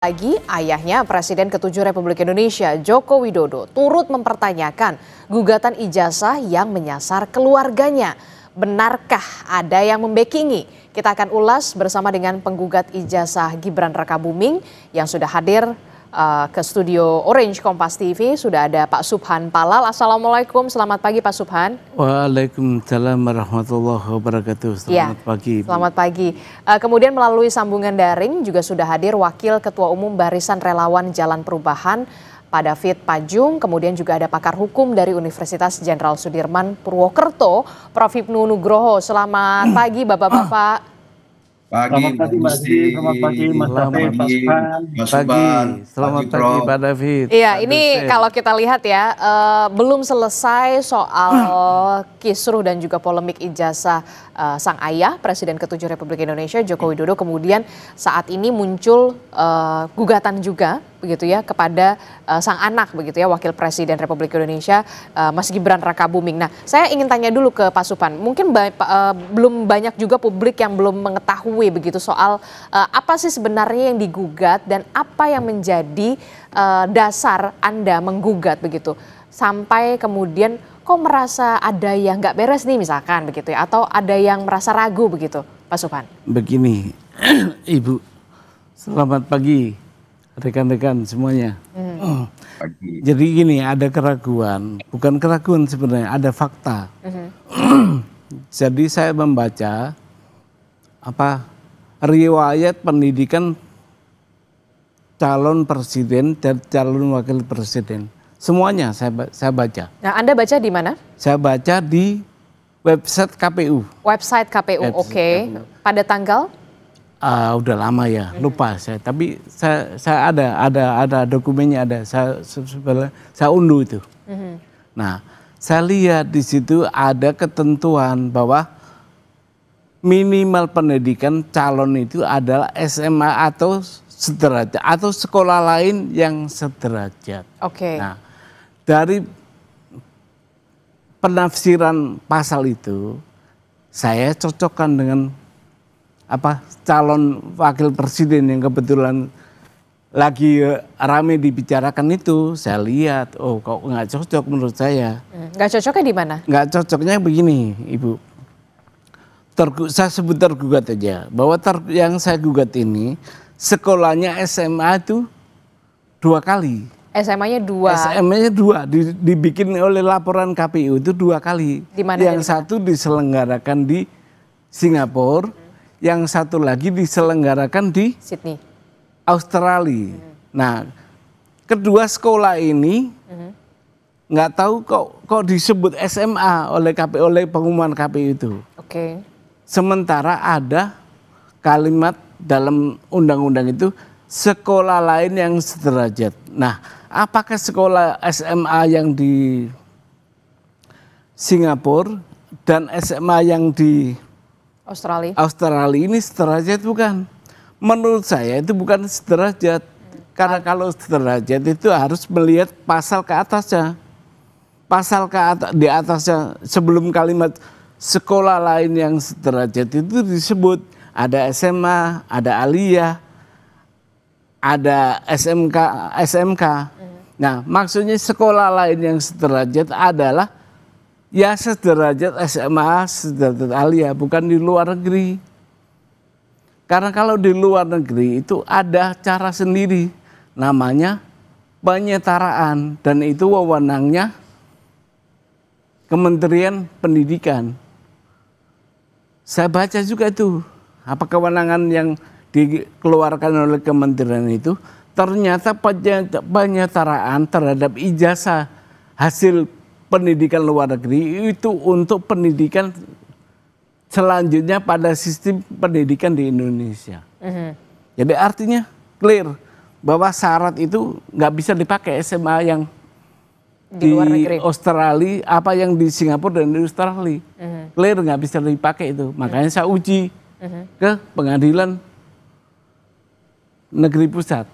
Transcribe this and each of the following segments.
Lagi, ayahnya Presiden ke-7 Republik Indonesia, Joko Widodo, turut mempertanyakan gugatan ijazah yang menyasar keluarganya. Benarkah ada yang membackingi? Kita akan ulas bersama dengan penggugat ijazah Gibran Rakabuming yang sudah hadir ke studio Orange Kompas TV. Sudah ada Pak Subhan Palal. Assalamualaikum, selamat pagi Pak Subhan. Waalaikumsalam warahmatullahi wabarakatuh. Selamat pagi. Selamat pagi. Kemudian melalui sambungan daring juga sudah hadir Wakil Ketua Umum Barisan Relawan Jalan Perubahan, Pak David Pajung. Kemudian juga ada pakar hukum dari Universitas Jenderal Sudirman Purwokerto, Prof. Hipnu Nugroho. Selamat pagi Bapak-Bapak. Selamat pagi Mbak Adi, selamat pagi Mas David, Pak Subhan. Selamat pagi Pak David. Iya, ini kalau kita lihat ya, belum selesai soal kisruh dan juga polemik ijazah sang ayah Presiden ke-7 Republik Indonesia Joko Widodo. Kemudian saat ini muncul gugatan juga begitu ya kepada sang anak begitu ya, Wakil Presiden Republik Indonesia Mas Gibran Rakabuming. Nah, saya ingin tanya dulu ke Pak Subhan. Mungkin belum banyak juga publik yang belum mengetahui begitu soal apa sih sebenarnya yang digugat dan apa yang menjadi dasar Anda menggugat begitu sampai kemudian kok merasa ada yang nggak beres nih misalkan begitu ya, atau ada yang merasa ragu begitu Pak Subhan. Begini Ibu, selamat pagi rekan-rekan semuanya. Jadi gini, ada keraguan, bukan keraguan sebenarnya, ada fakta. Jadi saya membaca riwayat pendidikan calon presiden dan calon wakil presiden. Semuanya saya baca. Nah, Anda baca di mana? Saya baca di website KPU. Website KPU, oke. Pada tanggal? Udah lama ya, lupa saya. Tapi saya ada dokumennya ada. Saya unduh itu. Nah, saya lihat di situ ada ketentuan bahwa minimal pendidikan calon itu adalah SMA atau sederajat atau sekolah lain yang sederajat. Oke. Nah, dari penafsiran pasal itu saya cocokkan dengan calon wakil presiden yang kebetulan lagi rame dibicarakan itu. Saya lihat, oh kok nggak cocok menurut saya. Nggak cocoknya di mana? Nggak cocoknya begini, Ibu. Saya sebut tergugat aja, bahwa yang saya gugat ini sekolahnya SMA itu 2 kali. SMA-nya 2. SMA-nya 2, dibikin oleh laporan KPU itu 2 kali. Yang satu diselenggarakan di Singapura, yang satu lagi diselenggarakan di Sydney, Australia. Nah, kedua sekolah ini nggak tahu kok disebut SMA oleh KPU, oleh pengumuman KPU itu. Oke. Sementara ada kalimat dalam undang-undang itu sekolah lain yang sederajat. Nah, apakah sekolah SMA yang di Singapura dan SMA yang di Australia ini sederajat bukan? Menurut saya itu bukan sederajat. Karena kalau sederajat itu harus melihat pasal ke atasnya. Pasal di atasnya sebelum kalimat sekolah lain yang sederajat itu disebut ada SMA, ada aliyah, ada SMK. Nah, maksudnya sekolah lain yang sederajat adalah ya sederajat SMA, sederajat aliyah, bukan di luar negeri. Karena kalau di luar negeri itu ada cara sendiri, namanya penyetaraan, dan itu wewenangnya Kementerian Pendidikan. Saya baca juga itu, apa kewenangan yang dikeluarkan oleh kementerian itu, ternyata penyetaraan terhadap ijazah hasil pendidikan luar negeri itu untuk pendidikan selanjutnya pada sistem pendidikan di Indonesia. Jadi artinya clear bahwa syarat itu nggak bisa dipakai SMA yang di luar negeri. Australia, apa yang di Singapura dan di Australia. Clear nggak bisa dipakai itu. Makanya saya uji ke pengadilan negeri pusat.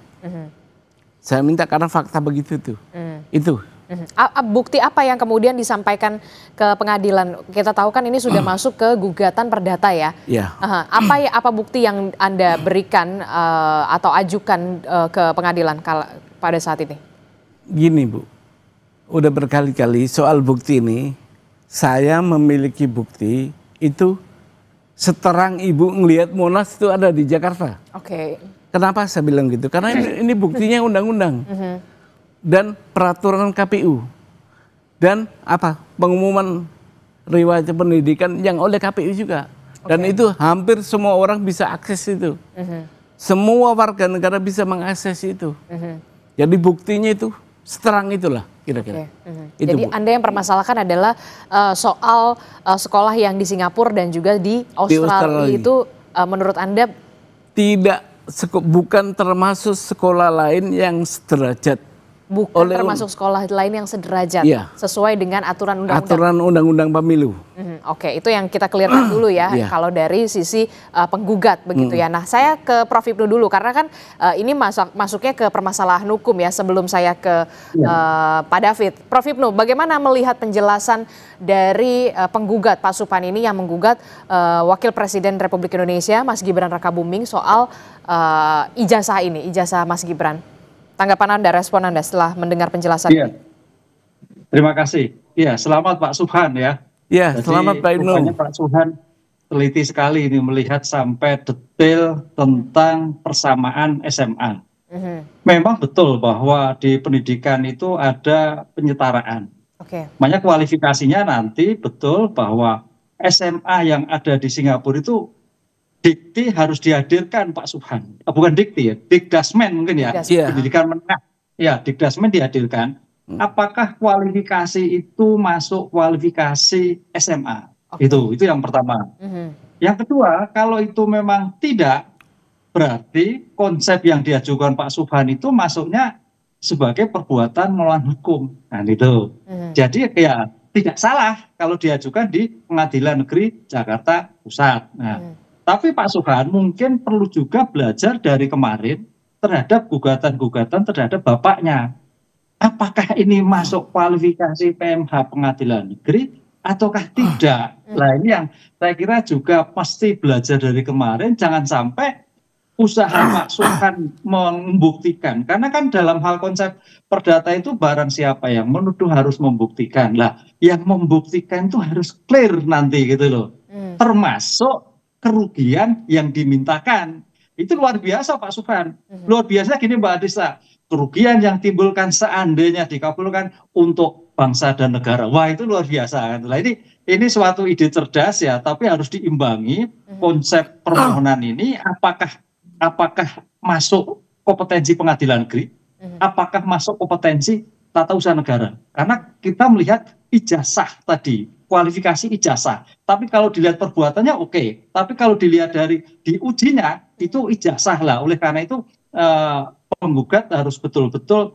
Saya minta karena fakta begitu tuh. Itu Bukti apa yang kemudian disampaikan ke pengadilan? Kita tahu kan ini sudah masuk ke gugatan perdata ya. Ya. Apa bukti yang Anda berikan atau ajukan ke pengadilan pada saat ini? Gini Bu, udah berkali-kali soal bukti ini, saya memiliki bukti itu seterang Ibu ngelihat Monas itu ada di Jakarta. Oke. Kenapa saya bilang gitu? Karena ini buktinya undang-undang. Dan peraturan KPU dan pengumuman riwayat pendidikan yang oleh KPU juga, dan itu hampir semua orang bisa akses itu, semua warga negara bisa mengakses itu, jadi buktinya itu seterang itulah kira-kira. Jadi Anda yang permasalahkan adalah soal sekolah yang di Singapura dan juga di Australia itu menurut Anda bukan termasuk sekolah lain yang sederajat. Bukan termasuk sekolah lain yang sederajat, sesuai dengan aturan undang-undang. Aturan undang-undang pemilu. Oke, itu yang kita clearkan dulu ya. Kalau dari sisi penggugat begitu ya. Nah, saya ke Prof Hipnu dulu karena kan ini masuknya ke permasalahan hukum ya. Sebelum saya ke Pak David, Prof Hipnu, bagaimana melihat penjelasan dari penggugat Pak Suphan ini yang menggugat Wakil Presiden Republik Indonesia Mas Gibran Rakabuming soal ijazah ini, ijazah Mas Gibran? Tanggapan Anda, respon Anda setelah mendengar penjelasan ini. Terima kasih. Iya, selamat Pak Suphan ya. Iya, selamat Pak Hipnu. Pak Suphan teliti sekali ini melihat sampai detail tentang persamaan SMA. Memang betul bahwa di pendidikan itu ada penyetaraan. Makanya kualifikasinya nanti betul bahwa SMA yang ada di Singapura itu dikti harus dihadirkan Pak Suphan, bukan dikti ya, Dikdasmen mungkin ya, pendidikan menengah, ya Dikdasmen dihadirkan. Apakah kualifikasi itu masuk kualifikasi SMA? Itu yang pertama. Yang kedua, kalau itu memang tidak, berarti konsep yang diajukan Pak Suphan itu masuknya sebagai perbuatan melawan hukum. Nah itu. Jadi ya tidak salah kalau diajukan di Pengadilan Negeri Jakarta Pusat. Nah. Tapi Pak Suphan mungkin perlu juga belajar dari kemarin terhadap gugatan-gugatan terhadap bapaknya. Apakah ini masuk kualifikasi PMH Pengadilan Negeri ataukah tidak? Nah ini yang saya kira juga pasti belajar dari kemarin. Jangan sampai usaha Pak Suphan membuktikan. Karena kan dalam hal konsep perdata itu barang siapa yang menuduh harus membuktikan. Lah yang membuktikan itu harus clear nanti gitu loh. Termasuk kerugian yang dimintakan. Itu luar biasa Pak Suphan. Luar biasa gini Mbak Adisa. Kerugian yang timbulkan seandainya dikabulkan untuk bangsa dan negara. Wah itu luar biasa. Nah, ini suatu ide cerdas ya, tapi harus diimbangi konsep permohonan ini apakah masuk kompetensi pengadilan negeri, apakah masuk kompetensi tata usaha negara. Karena kita melihat ijazah tadi, kualifikasi ijazah. Tapi kalau dilihat perbuatannya oke. Tapi kalau dilihat dari diujinya itu ijazah lah. Oleh karena itu penggugat harus betul-betul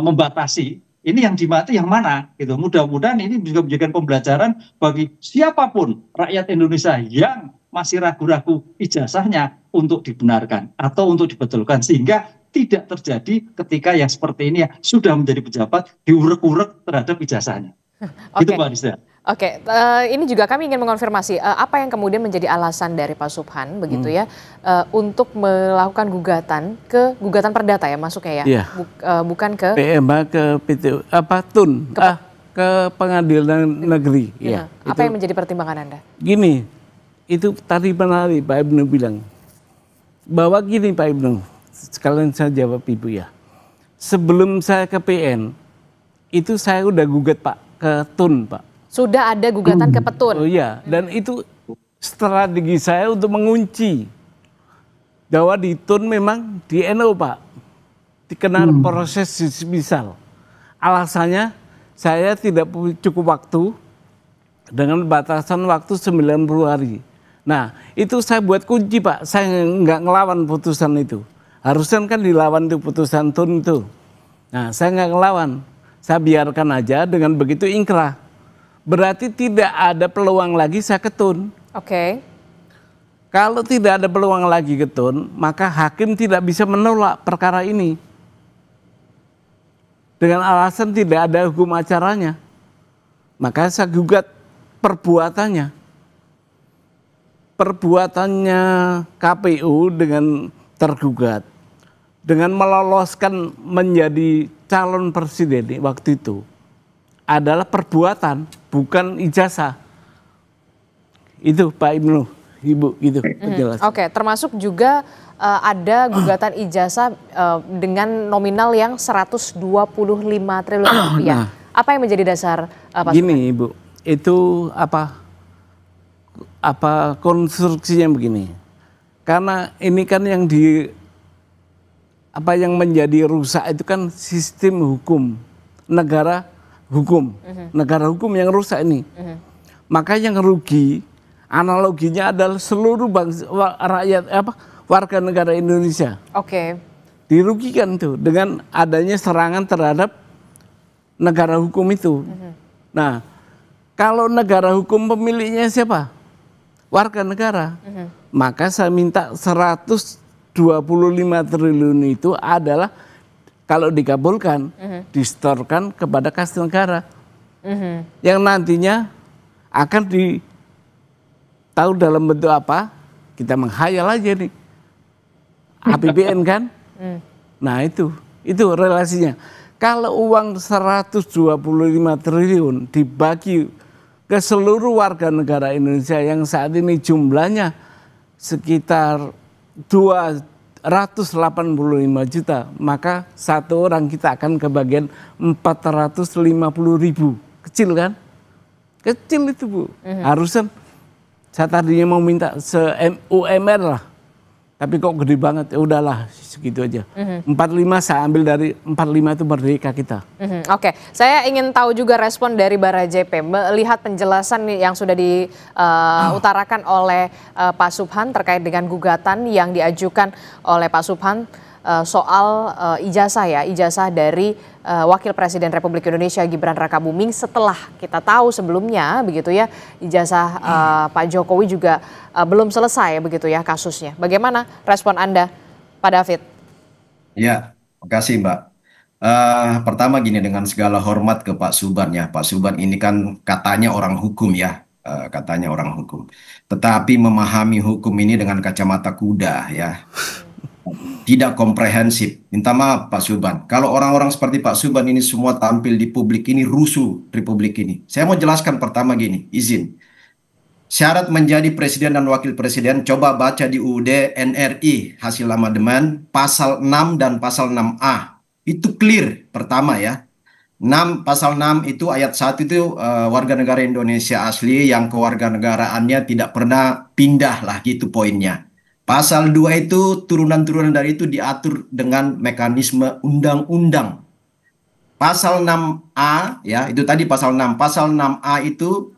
membatasi ini yang dimati yang mana gitu. Mudah-mudahan ini juga menjadikan pembelajaran bagi siapapun rakyat Indonesia yang masih ragu-ragu ijazahnya untuk dibenarkan atau untuk dibetulkan sehingga tidak terjadi ketika yang seperti ini ya sudah menjadi pejabat diurek-urek terhadap ijazahnya. Itu Mbak Adisa. Oke, ini juga kami ingin mengonfirmasi apa yang kemudian menjadi alasan dari Pak Suphan begitu ya untuk melakukan gugatan perdata ya masuknya ya, bukan ke PMH ke PT TUN ke Pengadilan Negeri. Ya, apa yang menjadi pertimbangan Anda? Gini, itu tadi menarik Pak Hipnu bilang bahwa gini Pak Hipnu, sekalian saya jawab Ibu ya. Sebelum saya ke PN itu saya udah gugat Pak ke TUN Pak. Sudah ada gugatan ke Petun. Oh iya, dan itu strategi saya untuk mengunci bahwa di TUN memang di NU Pak dikenal proses misal. Alasannya saya tidak cukup waktu dengan batasan waktu 90 hari. Nah itu saya buat kunci Pak, saya nggak ngelawan putusan itu. Harusnya kan dilawan itu putusan TUN itu. Nah saya nggak ngelawan, saya biarkan aja dengan begitu ingkrah. Berarti tidak ada peluang lagi saya ke TUN. Oke. Kalau tidak ada peluang lagi ke TUN, maka hakim tidak bisa menolak perkara ini. dengan alasan tidak ada hukum acaranya. Maka saya gugat perbuatannya. Perbuatannya KPU dengan tergugat, dengan meloloskan menjadi calon presiden waktu itu, adalah perbuatan, bukan ijazah. Itu Pak Ibnu, Ibu, gitu penjelasan. Oke, termasuk juga ada gugatan ijazah dengan nominal yang 125 triliun rupiah. Apa yang menjadi dasar Pak Gini Ibu, itu apa konstruksinya begini. Karena ini kan yang yang menjadi rusak itu kan sistem hukum, negara hukum. Negara hukum yang rusak ini. Maka yang rugi, analoginya adalah seluruh bangsa, rakyat warga negara Indonesia. Oke. Dirugikan tuh dengan adanya serangan terhadap negara hukum itu. Nah, kalau negara hukum pemiliknya siapa? Warga negara. Maka saya minta 125 triliun itu adalah kalau dikabulkan, disetorkan kepada kas negara. Yang nantinya akan tahu dalam bentuk apa, kita menghayal aja nih. APBN kan? Nah itu relasinya. Kalau uang 125 triliun dibagi ke seluruh warga negara Indonesia yang saat ini jumlahnya sekitar 285 juta, maka satu orang kita akan kebagian 450.000. Kecil kan? Kecil itu Bu. Harusnya saya tadinya mau minta UMR lah. Tapi kok gede banget, ya udahlah segitu aja. 45 saya ambil dari 45 itu merdeka kita. Oke, saya ingin tahu juga respon dari Bara JP. Melihat penjelasan yang sudah diutarakan oleh Pak Subhan terkait dengan gugatan yang diajukan oleh Pak Subhan soal ijazah dari Wakil Presiden Republik Indonesia Gibran Rakabuming, setelah kita tahu sebelumnya begitu ya ijazah Pak Jokowi juga belum selesai begitu ya kasusnya. Bagaimana respon Anda, Pak David? Ya, makasih Mbak. Pertama gini, dengan segala hormat ke Pak Subhan ya, Pak Subhan ini kan katanya orang hukum ya, katanya orang hukum. Tetapi memahami hukum ini dengan kacamata kuda ya. Tidak komprehensif. Minta maaf Pak Subhan. Kalau orang-orang seperti Pak Subhan ini semua tampil di publik ini, rusuh republik ini. Saya mau jelaskan pertama gini, izin. Syarat menjadi presiden dan wakil presiden, coba baca di UUD NRI hasil amandemen pasal 6 dan pasal 6A. Itu clear pertama ya. Pasal 6 itu ayat 1 itu warga negara Indonesia asli yang kewarganegaraannya tidak pernah pindah lah, gitu poinnya. Pasal 2 itu turunan-turunan dari itu diatur dengan mekanisme undang-undang. Pasal 6A ya, itu tadi pasal 6. Pasal 6A itu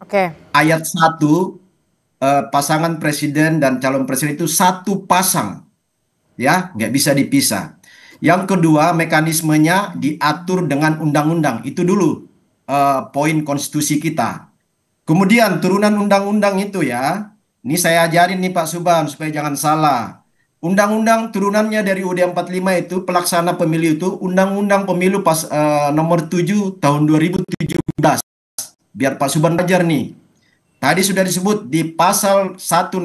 ayat 1, pasangan presiden dan calon presiden itu satu pasang. Ya, nggak bisa dipisah. Yang kedua, mekanismenya diatur dengan undang-undang. Itu dulu poin konstitusi kita. Kemudian turunan undang-undang itu ya, ini saya ajarin nih Pak Subhan supaya jangan salah. Undang-undang turunannya dari UUD 45 itu pelaksana pemilu itu Undang-Undang Pemilu nomor 7 tahun 2017. Biar Pak Subhan belajar nih. Tadi sudah disebut di pasal 169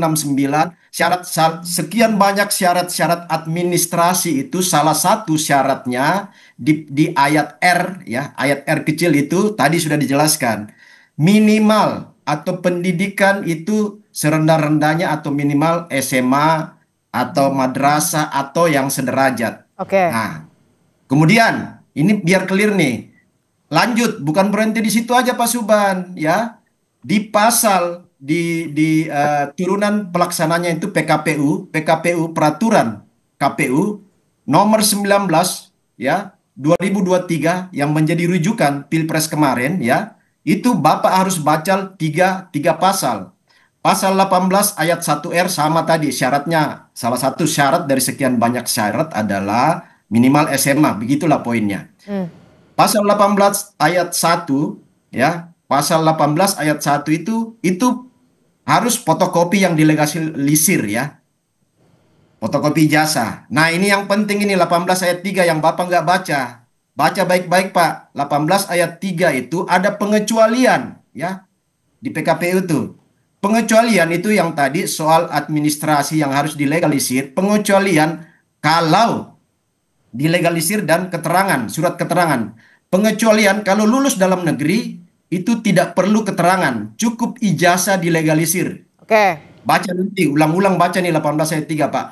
sekian banyak syarat-syarat administrasi, itu salah satu syaratnya di ayat R ya, ayat R kecil itu tadi sudah dijelaskan. Minimal atau pendidikan itu serendah-rendahnya atau minimal SMA atau madrasah atau yang sederajat. Nah, kemudian ini biar clear nih. Lanjut, bukan berhenti di situ aja Pak Subhan ya. Di pasal turunan pelaksananya itu PKPU peraturan KPU nomor 19 ya 2023 yang menjadi rujukan Pilpres kemarin ya. Itu Bapak harus baca tiga pasal. Pasal 18 ayat 1R sama tadi syaratnya. Salah satu syarat dari sekian banyak syarat adalah minimal SMA. Begitulah poinnya. Pasal 18 ayat 1 ya. Pasal 18 ayat 1 itu harus fotokopi yang dilegalisir ya. Fotokopi ijazah. Nah ini yang penting ini 18 ayat 3 yang Bapak nggak baca. Baca baik-baik Pak. 18 ayat 3 itu ada pengecualian ya di PKPU itu. Pengecualian itu yang tadi soal administrasi yang harus dilegalisir, pengecualian kalau dilegalisir dan keterangan, surat keterangan. Pengecualian kalau lulus dalam negeri itu tidak perlu keterangan, cukup ijazah dilegalisir. Oke. Baca nanti, ulang-ulang baca nih 18 ayat 3 Pak.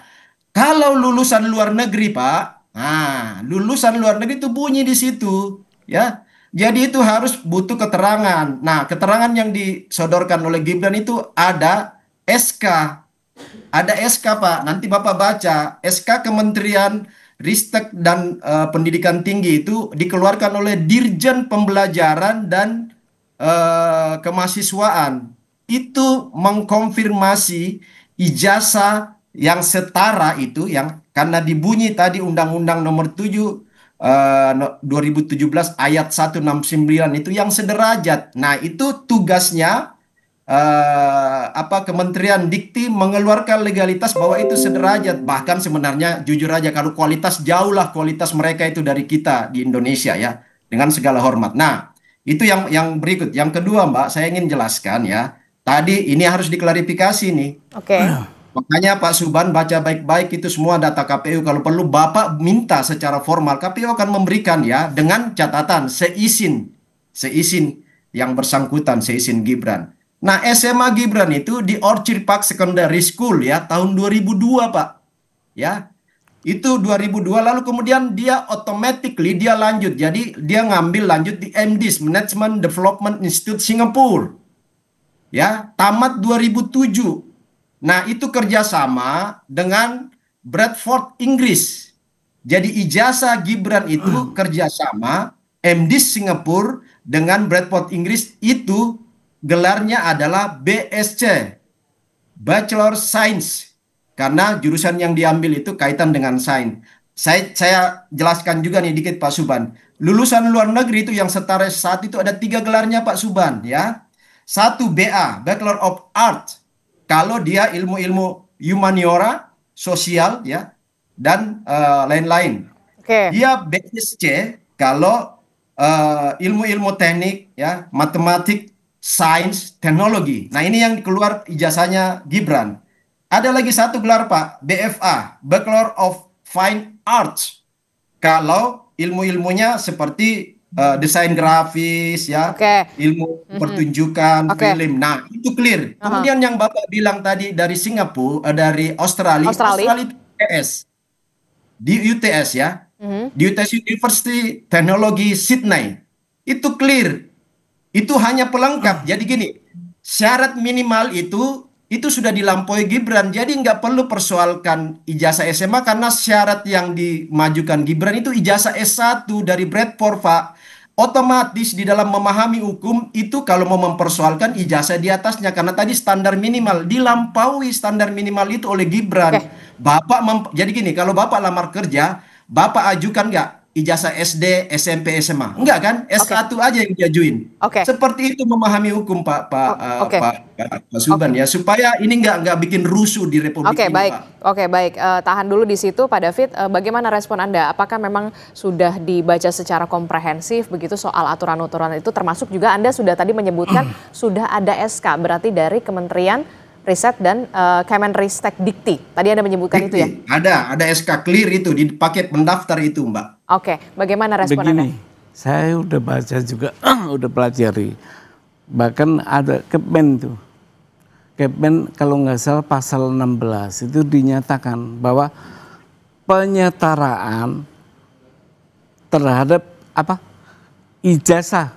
Kalau lulusan luar negeri, Pak, nah, lulusan luar negeri itu bunyi di situ, ya. Jadi itu harus butuh keterangan. Nah, keterangan yang disodorkan oleh Gibran itu ada SK. Ada SK, Pak. Nanti Bapak baca. SK Kementerian Ristek dan Pendidikan Tinggi itu dikeluarkan oleh Dirjen Pembelajaran dan Kemahasiswaan. Itu mengkonfirmasi ijazah yang setara itu yang karena dibunyi tadi Undang-Undang Nomor 7 2017 ayat 169 itu yang sederajat. Nah, itu tugasnya Kementerian Dikti mengeluarkan legalitas bahwa itu sederajat. Bahkan sebenarnya jujur aja kalau kualitas jauhlah kualitas mereka itu dari kita di Indonesia ya, dengan segala hormat. Nah, itu yang berikut. Yang kedua, Mbak, saya ingin jelaskan ya. Tadi ini harus diklarifikasi nih. Oke. Makanya Pak Suban baca baik-baik itu semua data KPU. Kalau perlu Bapak minta secara formal, KPU akan memberikan ya dengan catatan seizin yang bersangkutan, seizin Gibran. Nah, SMA Gibran itu di Orchard Park Secondary School ya tahun 2002 Pak. Ya. Itu 2002 lalu kemudian dia automatically dia lanjut. Jadi dia ngambil lanjut di MDIS Management Development Institute Singapura. Ya, tamat 2007. Nah, itu kerjasama dengan Bradford, Inggris. Jadi ijazah Gibran itu kerjasama MDIS Singapura dengan Bradford, Inggris itu gelarnya adalah BSc, Bachelor Science. Karena jurusan yang diambil itu kaitan dengan sains. Saya jelaskan juga nih dikit Pak Suban. Lulusan luar negeri itu yang setara saat itu ada 3 gelarnya Pak Suban ya. 1 BA, Bachelor of Art. Kalau dia ilmu-ilmu humaniora, sosial ya, dan lain-lain. Dia BSc kalau ilmu-ilmu teknik ya, matematik, sains, teknologi. Nah, ini yang keluar ijazahnya Gibran. Ada lagi 1 gelar Pak, BFA, Bachelor of Fine Arts. Kalau ilmu-ilmunya seperti desain grafis ya, ilmu pertunjukan, film. Nah, itu clear. Kemudian yang Bapak bilang tadi dari Singapura, dari Australia itu UTS. Di UTS ya. Di UTS University Technology Sydney. Itu clear. Itu hanya pelengkap. Jadi gini, syarat minimal itu sudah dilampaui Gibran. Jadi nggak perlu persoalkan ijazah SMA karena syarat yang dimajukan Gibran itu ijazah S1 dari Bradford, Pak. Otomatis di dalam memahami hukum itu kalau mau mempersoalkan ijazah di atasnya karena tadi standar minimal dilampaui standar minimal itu oleh Gibran. Jadi gini, kalau Bapak lamar kerja, Bapak ajukan nggak ijazah SD, SMP, SMA? Enggak kan? S1 aja yang diajuin. Seperti itu memahami hukum Pak Suban ya, supaya ini nggak bikin rusuh di Republik ini, Pak. Oke, baik. Tahan dulu di situ Pak David. Bagaimana respon Anda? Apakah memang sudah dibaca secara komprehensif begitu soal aturan-aturan itu, termasuk juga Anda sudah tadi menyebutkan sudah ada SK, berarti dari Kementerian Riset dan Kemenristek Dikti. Tadi Anda menyebutkan Dikti. Itu ya? Ada SK clear itu di paket pendaftar itu, Mbak. Oke, bagaimana respon Anda? Saya udah baca juga, udah pelajari. Bahkan ada Kepmen tuh. Kepmen kalau nggak salah pasal 16 itu dinyatakan bahwa penyetaraan terhadap ijazah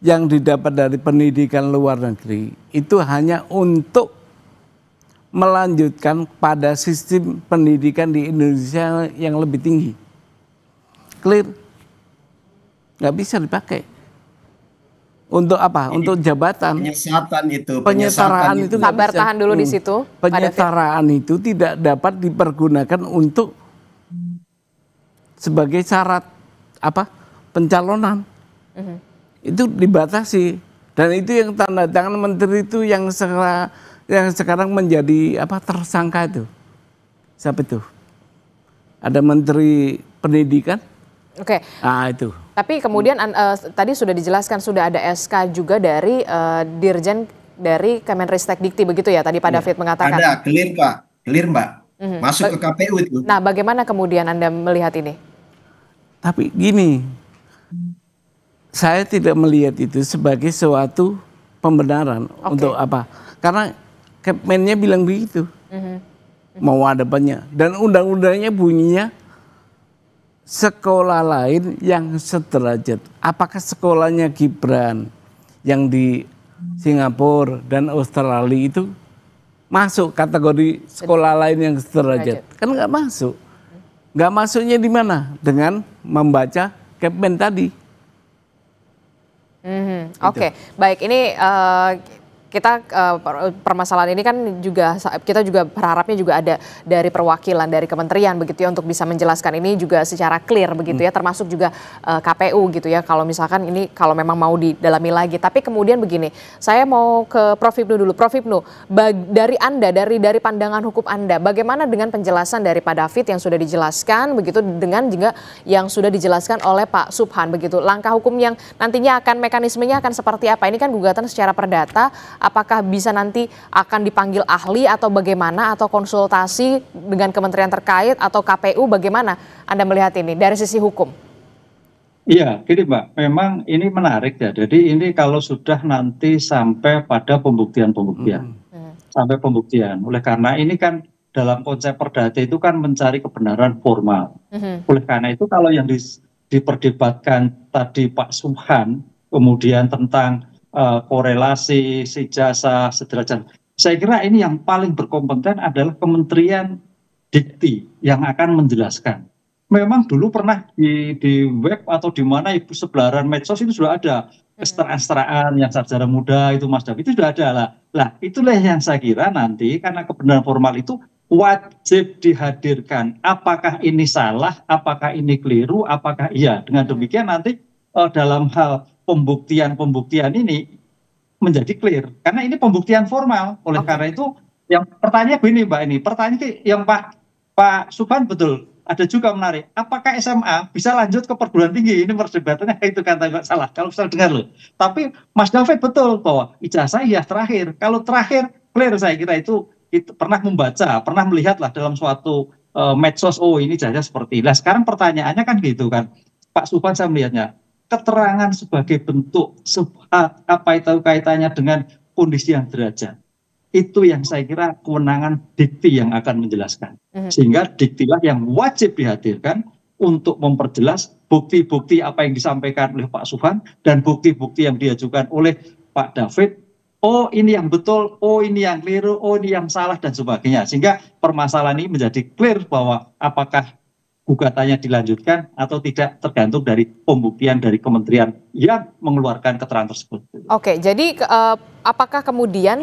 yang didapat dari pendidikan luar negeri itu hanya untuk melanjutkan pada sistem pendidikan di Indonesia yang lebih tinggi. Clear? Nggak bisa dipakai. Untuk apa? Untuk jabatan. Penyetaraan itu sabar, tahan dulu di situ. Penyetaraan itu tidak dapat dipergunakan untuk sebagai syarat pencalonan. Itu dibatasi, dan itu yang tanda tangan menteri itu yang sekarang menjadi tersangka itu. Siapa itu? Ada menteri pendidikan Oke. Nah itu. Tapi kemudian tadi sudah dijelaskan sudah ada SK juga dari Dirjen dari Kemenristek Dikti begitu ya tadi Pak David mengatakan. Ada, clear Pak, clear Mbak. Masuk ke KPU itu. Nah bagaimana kemudian Anda melihat ini? Tapi gini, saya tidak melihat itu sebagai suatu pembenaran. Untuk apa? Karena Kemennya bilang begitu. Mau ada banyak. Dan undang-undangnya bunyinya sekolah lain yang sederajat. Apakah sekolahnya Gibran yang di Singapura dan Australia itu masuk kategori sekolah lain yang sederajat? Kan nggak masuk. Nggak masuknya di mana? Dengan membaca Kepmen tadi. Oke, baik. Ini kita permasalahan ini kan juga kita juga berharapnya juga ada dari perwakilan dari kementerian begitu ya untuk bisa menjelaskan ini juga secara clear begitu ya, termasuk juga KPU gitu ya kalau misalkan ini kalau memang mau didalami lagi. Tapi kemudian begini, saya mau ke Prof. Hipnu dulu. Prof. Hipnu, dari Anda dari pandangan hukum Anda, bagaimana dengan penjelasan dari Pak David yang sudah dijelaskan begitu dengan juga yang sudah dijelaskan oleh Pak Subhan begitu. Langkah hukum yang nantinya akan mekanismenya akan seperti apa? Ini kan gugatan secara perdata. Apakah bisa nanti akan dipanggil ahli atau bagaimana atau konsultasi dengan kementerian terkait atau KPU bagaimana Anda melihat ini dari sisi hukum? Iya, gini Mbak, memang ini menarik ya. Jadi ini kalau sudah nanti sampai pada pembuktian, sampai pembuktian. Oleh karena ini kan dalam konsep perdata itu kan mencari kebenaran formal. Oleh karena itu kalau yang diperdebatkan tadi Pak Subhan, kemudian tentang korelasi ijazah sederajat. Saya kira ini yang paling berkompeten adalah Kementerian Dikti yang akan menjelaskan. Memang dulu pernah di web atau di mana ibu sebelaran medsos itu sudah ada kesetaraan yang sarjana muda itu Mas David itu sudah ada lah. Lah itulah yang saya kira nanti karena kebenaran formal itu wajib dihadirkan. Apakah ini salah? Apakah ini keliru? Apakah iya? Dengan demikian nanti dalam hal pembuktian ini menjadi clear karena ini pembuktian formal. Oleh karena itu yang pertanyaan begini Mbak, ini pertanyaan yang Pak Subhan betul ada juga menarik, apakah SMA bisa lanjut ke perguruan tinggi? Ini perdebatannya itu kata nggak salah kalau saya dengar loh. Tapi Mas David betul bahwa ijazah ya terakhir, kalau terakhir clear. Saya kira itu pernah membaca, pernah melihat lah dalam suatu medsos, oh ini ijazah seperti ini. Nah, sekarang pertanyaannya kan gitu kan Pak Subhan, saya melihatnya keterangan sebagai bentuk apa itu kaitannya dengan kondisi yang derajat. Itu yang saya kira kewenangan dikti yang akan menjelaskan. Sehingga diktilah yang wajib dihadirkan untuk memperjelas bukti-bukti apa yang disampaikan oleh Pak Subhan dan bukti-bukti yang diajukan oleh Pak David. Oh ini yang betul, oh ini yang keliru, oh ini yang salah dan sebagainya. Sehingga permasalahan ini menjadi clear bahwa apakah gugatannya dilanjutkan atau tidak tergantung dari pembuktian dari kementerian yang mengeluarkan keterangan tersebut. Oke, jadi apakah kemudian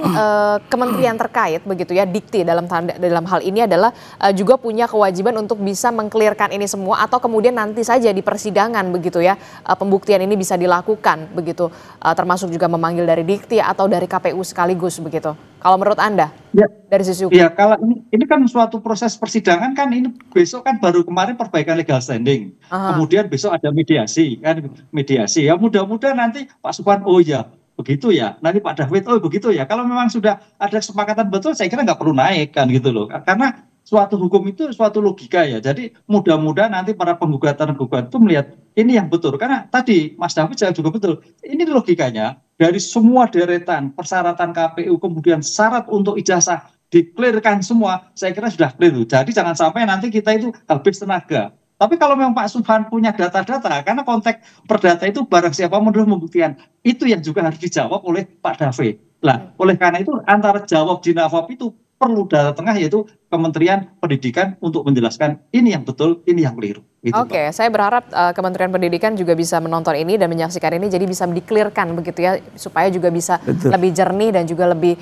kementerian terkait begitu ya dikti dalam hal ini adalah juga punya kewajiban untuk bisa mengklirkan ini semua atau kemudian nanti saja di persidangan begitu ya pembuktian ini bisa dilakukan begitu termasuk juga memanggil dari dikti atau dari KPU sekaligus begitu. Kalau menurut Anda ya, dari sisi hukum? Ya kalau ini kan suatu proses persidangan kan ini besok kan baru kemarin perbaikan legal standing. Kemudian besok ada mediasi kan mediasi. Ya mudah-mudahan nanti Pak Subhan oh ya begitu ya. Nanti Pak David oh begitu ya. Kalau memang sudah ada kesepakatan betul saya kira nggak perlu naik kan gitu loh. Karena suatu hukum itu suatu logika ya. Jadi mudah-mudahan nanti para penggugatan-penggugat itu melihat ini yang betul. Karena tadi Mas David juga betul. Ini logikanya dari semua deretan persyaratan KPU kemudian syarat untuk ijazah diklirkan semua, saya kira sudah clear. Jadi jangan sampai nanti kita itu habis tenaga. Tapi kalau memang Pak Subhan punya data-data, karena konteks perdata itu barang siapa menurut pembuktian, itu yang juga harus dijawab oleh Pak David. Lah, oleh karena itu antara jawab di Nafap itu perlu data tengah yaitu Kementerian Pendidikan untuk menjelaskan ini yang betul, ini yang keliru. Gitu, Oke, saya berharap Kementerian Pendidikan juga bisa menonton ini dan menyaksikan ini jadi bisa diklirkan begitu ya supaya juga bisa lebih jernih dan juga lebih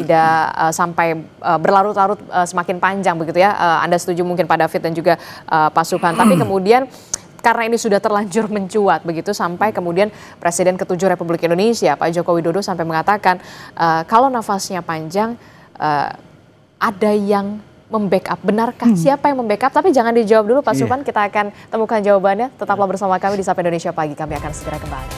tidak sampai berlarut-larut semakin panjang begitu ya. Anda setuju mungkin Pak David dan juga Pak Subhan. Tapi kemudian karena ini sudah terlanjur mencuat begitu sampai kemudian Presiden ke-7 Republik Indonesia Pak Joko Widodo sampai mengatakan kalau nafasnya panjang ada yang membackup? Benarkah? Siapa yang membackup? Tapi jangan dijawab dulu Pak Subhan, kita akan temukan jawabannya. Tetaplah bersama kami di Sapa Indonesia Pagi, kami akan segera kembali.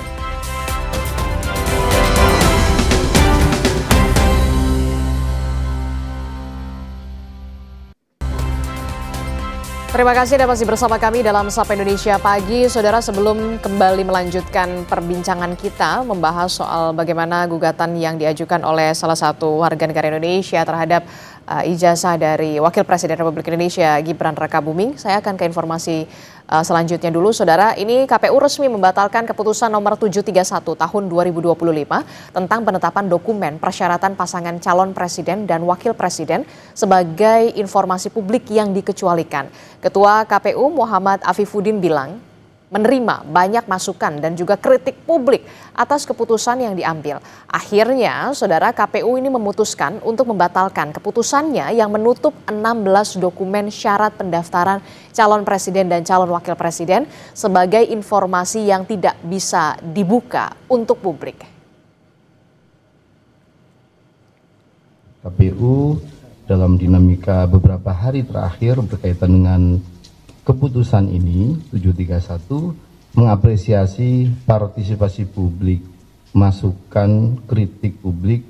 Terima kasih Anda masih bersama kami dalam Sapa Indonesia Pagi. Saudara, sebelum kembali melanjutkan perbincangan kita membahas soal bagaimana gugatan yang diajukan oleh salah satu warga negara Indonesia terhadap ijazah dari Wakil Presiden Republik Indonesia Gibran Rakabuming, saya akan ke informasi selanjutnya dulu. Saudara, ini KPU resmi membatalkan keputusan nomor 731 tahun 2025 tentang penetapan dokumen persyaratan pasangan calon presiden dan wakil presiden sebagai informasi publik yang dikecualikan. Ketua KPU Muhammad Afifuddin bilang menerima banyak masukan dan juga kritik publik atas keputusan yang diambil. Akhirnya, saudara, KPU ini memutuskan untuk membatalkan keputusannya yang menutup 16 dokumen syarat pendaftaran calon presiden dan calon wakil presiden sebagai informasi yang tidak bisa dibuka untuk publik. KPU dalam dinamika beberapa hari terakhir berkaitan dengan keputusan ini 731 mengapresiasi partisipasi publik, masukan kritik publik.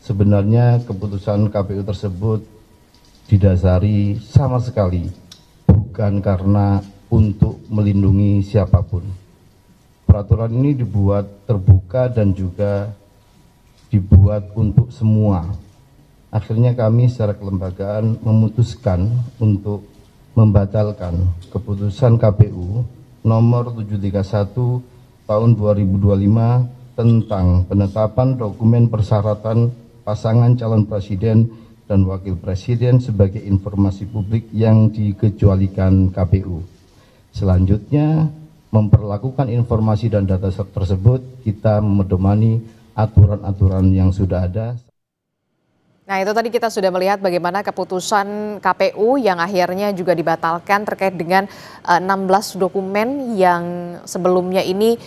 Sebenarnya keputusan KPU tersebut didasari sama sekali bukan karena untuk melindungi siapapun. Peraturan ini dibuat terbuka dan juga dibuat untuk semua. Akhirnya kami secara kelembagaan memutuskan untuk membatalkan keputusan KPU nomor 731 tahun 2025 tentang penetapan dokumen persyaratan pasangan calon presiden dan wakil presiden sebagai informasi publik yang dikecualikan KPU. Selanjutnya, memperlakukan informasi dan data tersebut kita memedomani aturan-aturan yang sudah ada. Nah, itu tadi kita sudah melihat bagaimana keputusan KPU yang akhirnya juga dibatalkan terkait dengan 16 dokumen yang sebelumnya ini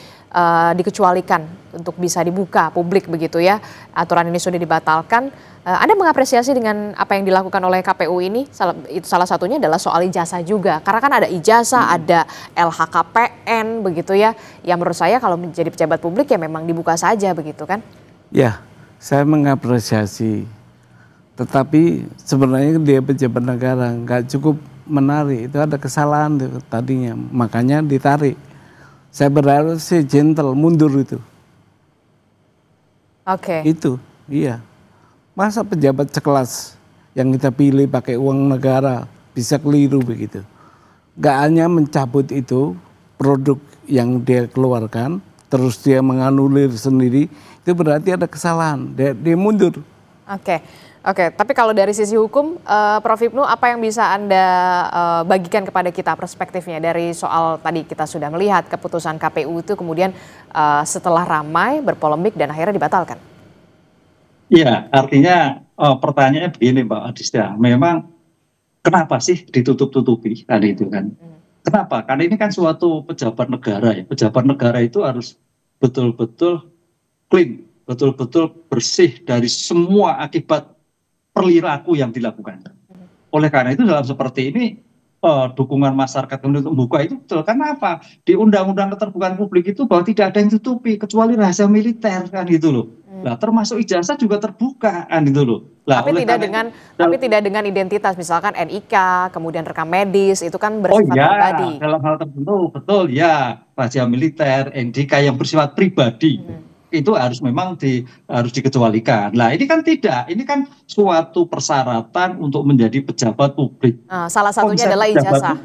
dikecualikan untuk bisa dibuka publik begitu ya. Aturan ini sudah dibatalkan. Anda mengapresiasi dengan apa yang dilakukan oleh KPU ini? Salah satunya adalah soal ijazah juga. Karena kan ada ijazah, ada LHKPN begitu ya. Yang menurut saya kalau menjadi pejabat publik ya memang dibuka saja begitu kan? Ya, saya mengapresiasi. Tetapi sebenarnya dia pejabat negara, nggak cukup menarik. Itu ada kesalahan tadinya, makanya ditarik. Saya berharap si gentle mundur itu. Oke. Itu, iya. Masa pejabat sekelas yang kita pilih pakai uang negara bisa keliru begitu. Nggak hanya mencabut itu produk yang dia keluarkan, terus dia menganulir sendiri, itu berarti ada kesalahan. Dia mundur. Oke, tapi kalau dari sisi hukum, Prof. Hipnu, apa yang bisa Anda bagikan kepada kita perspektifnya dari soal tadi kita sudah melihat keputusan KPU itu kemudian setelah ramai, berpolemik dan akhirnya dibatalkan? Iya, artinya pertanyaannya begini Mbak Adista, memang kenapa sih ditutup-tutupi tadi itu kan? Kenapa? Karena ini kan suatu pejabat negara ya, pejabat negara itu harus betul-betul clean, betul-betul bersih dari semua akibat perilaku yang dilakukan. Oleh karena itu dalam seperti ini dukungan masyarakat untuk membuka itu betul. Karena apa? Di Undang-Undang Keterbukaan Publik itu bahwa tidak ada yang tutupi kecuali rahasia militer kan gitu loh. Nah, termasuk ijazah juga terbuka kan gitu loh. Lah, tapi tidak dengan identitas, misalkan NIK, kemudian rekam medis itu kan bersifat pribadi. Dalam hal tertentu betul ya, rahasia militer, NIK yang bersifat pribadi. Itu harus memang harus dikecualikan. Nah, ini kan tidak, ini kan suatu persyaratan untuk menjadi pejabat publik. Salah satunya adalah ijazah.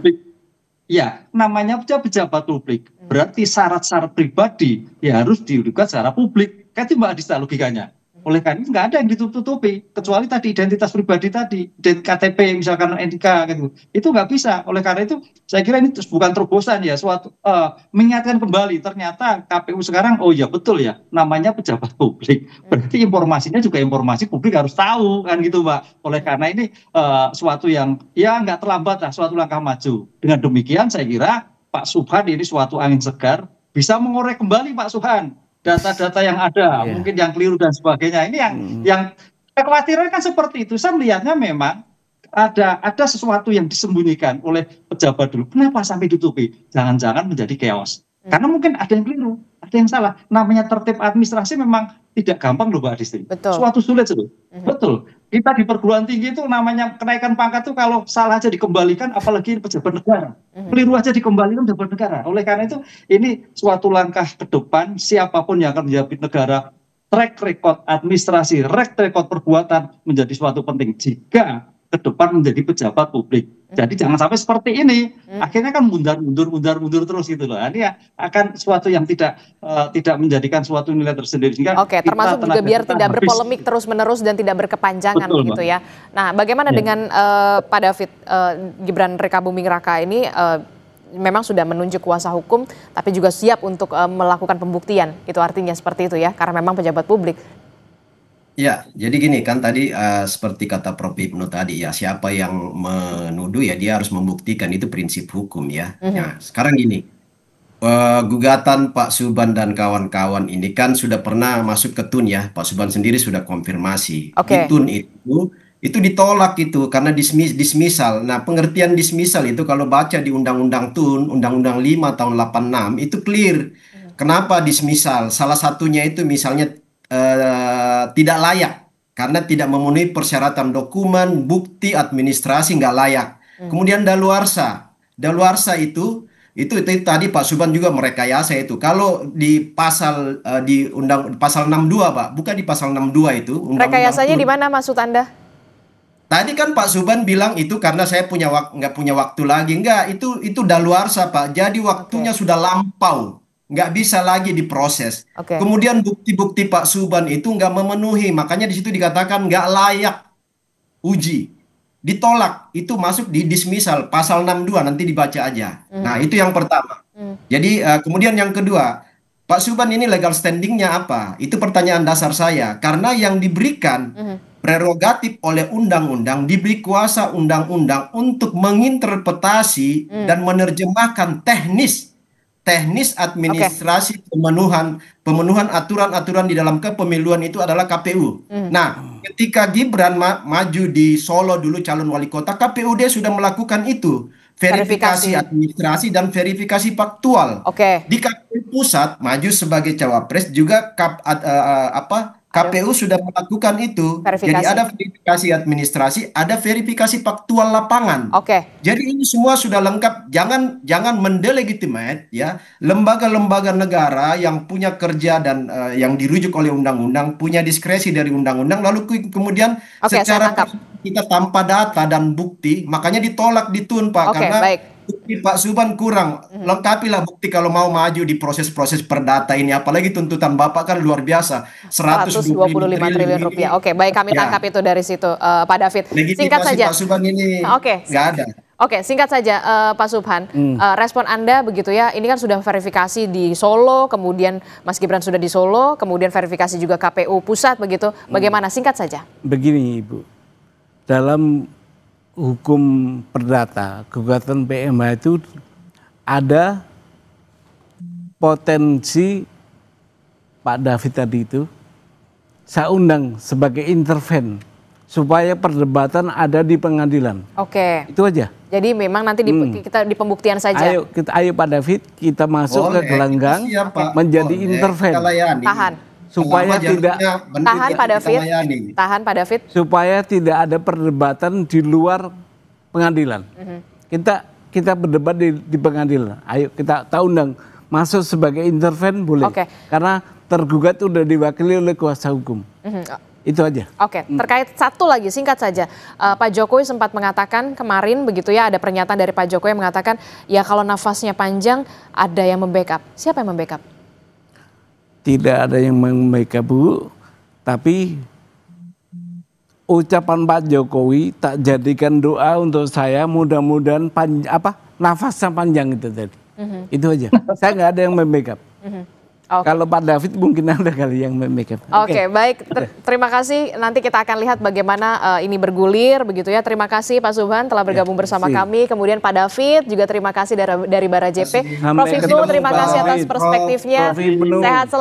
Ya, namanya pejabat publik. Berarti syarat-syarat pribadi ya harus dilakukan secara publik. Kan itu Mbak Adista logikanya. Oleh karena itu nggak ada yang ditutupi kecuali tadi identitas pribadi tadi, KTP misalkan NIK gitu. Itu nggak bisa. Oleh karena itu saya kira ini bukan terobosan ya, suatu mengingatkan kembali ternyata KPU sekarang oh ya betul ya namanya pejabat publik. Berarti informasinya juga informasi publik harus tahu kan gitu Mbak. Oleh karena ini suatu yang ya nggak terlambat lah, suatu langkah maju. Dengan demikian saya kira Pak Subhan ini suatu angin segar bisa mengorek kembali Pak Subhan data-data yang ada, mungkin yang keliru dan sebagainya. Ini yang kekhawatiran kan seperti itu. Saya melihatnya memang ada sesuatu yang disembunyikan oleh pejabat dulu. Kenapa sampai ditutupi? Jangan-jangan menjadi chaos. Karena mungkin ada yang keliru, ada yang salah. Namanya tertib administrasi memang tidak gampang loh Mbak Adisti. Suatu sulit itu. Betul. Kita di perguruan tinggi itu namanya kenaikan pangkat itu kalau salah aja dikembalikan, apalagi pejabat negara. Keliru aja dikembalikan pejabat negara. Oleh karena itu ini suatu langkah ke depan siapapun yang akan menjabat negara, track record administrasi, track record perbuatan menjadi suatu penting jika ke depan menjadi pejabat publik. Jadi jangan sampai seperti ini. Akhirnya kan mundur terus gitu loh. Ini akan suatu yang tidak menjadikan suatu nilai tersendiri. Oke, termasuk juga biar tidak berpolemik terus-menerus dan tidak berkepanjangan. Betul, gitu ya. Nah, bagaimana dengan Pak David, Gibran Rekabuming Raka ini memang sudah menunjuk kuasa hukum, tapi juga siap untuk melakukan pembuktian. Itu artinya seperti itu ya, karena memang pejabat publik. Ya, jadi gini kan tadi seperti kata Prof. Ibnu tadi ya, siapa yang menuduh ya dia harus membuktikan, itu prinsip hukum ya. Nah, sekarang gini, gugatan Pak Subhan dan kawan-kawan ini kan sudah pernah masuk ke TUN ya, Pak Subhan sendiri sudah konfirmasi. Di TUN itu ditolak itu karena dismisal. Nah, pengertian dismisal itu kalau baca di Undang-Undang TUN, Undang-Undang 5 tahun 86 itu clear. Kenapa dismisal? Salah satunya itu misalnya tidak layak karena tidak memenuhi persyaratan dokumen, bukti, administrasi, nggak layak. Kemudian daluarsa itu tadi Pak Subhan juga merekayasa itu. Kalau di pasal di pasal 62 Pak, bukan di pasal 62 itu. Rekayasanya di mana maksud Anda? Tadi kan Pak Subhan bilang itu karena saya nggak punya waktu lagi. Enggak, itu daluarsa Pak. Jadi waktunya sudah lampau. Nggak bisa lagi diproses. Kemudian bukti-bukti Pak Subhan itu nggak memenuhi, makanya di situ dikatakan nggak layak uji, ditolak, itu masuk di dismisal pasal 62, nanti dibaca aja. Nah itu yang pertama. Jadi kemudian yang kedua, Pak Subhan ini legal standingnya apa? Itu pertanyaan dasar saya, karena yang diberikan prerogatif oleh undang-undang, diberi kuasa undang-undang untuk menginterpretasi dan menerjemahkan teknis administrasi pemenuhan aturan-aturan di dalam kepemiluan itu adalah KPU. Nah, ketika Gibran maju di Solo dulu calon wali kota, KPU dia sudah melakukan itu, verifikasi administrasi dan verifikasi faktual. Di KPU pusat maju sebagai cawapres juga KPU sudah melakukan itu. Jadi ada verifikasi administrasi, ada verifikasi faktual lapangan. Jadi ini semua sudah lengkap. Jangan mendelegitimate ya lembaga-lembaga negara yang punya kerja dan yang dirujuk oleh undang-undang, punya diskresi dari undang-undang, lalu kemudian secara kita tanpa data dan bukti, makanya ditolak di TUN Pak, karena bukti Pak Subhan kurang. Lengkapilah bukti kalau mau maju di proses-proses perdata ini, apalagi tuntutan Bapak kan luar biasa, 125 triliun rupiah. Baik, kami tangkap itu dari situ, Pak David. Singkat saja. Pak Subhan ini nggak ada. Singkat saja Pak Subhan, respon Anda begitu ya, ini kan sudah verifikasi di Solo, kemudian Mas Gibran sudah di Solo, kemudian verifikasi juga KPU pusat begitu, bagaimana, singkat saja? Begini Ibu, dalam hukum perdata, gugatan PMH itu ada potensi Pak David tadi itu, saya undang sebagai interven supaya perdebatan ada di pengadilan. Itu aja. Jadi memang nanti kita di pembuktian saja. Ayo Pak David, kita masuk ke gelanggang menjadi interven. Supaya tahan Pak David, supaya tidak ada perdebatan di luar pengadilan. Kita berdebat di pengadilan. Ayo kita undang masuk sebagai interven boleh. Karena tergugat sudah diwakili oleh kuasa hukum. Itu aja. Terkait satu lagi singkat saja, Pak Jokowi sempat mengatakan kemarin begitu ya, ada pernyataan dari Pak Jokowi yang mengatakan ya kalau nafasnya panjang ada yang membackup. Siapa yang membackup? Tidak ada yang membackup Bu, tapi ucapan Pak Jokowi tak jadikan doa untuk saya, mudah-mudahan nafasnya panjang itu tadi. Itu aja. Saya nggak ada yang membackup. Kalau Pak David mungkin ada kali yang membackup. Baik. Terima kasih. Nanti kita akan lihat bagaimana ini bergulir begitu ya. Terima kasih Pak Subhan telah bergabung bersama kami. Kemudian Pak David juga terima kasih dari Bara JP. Prof. Ibnu terima kasih atas perspektifnya. Sehat selalu.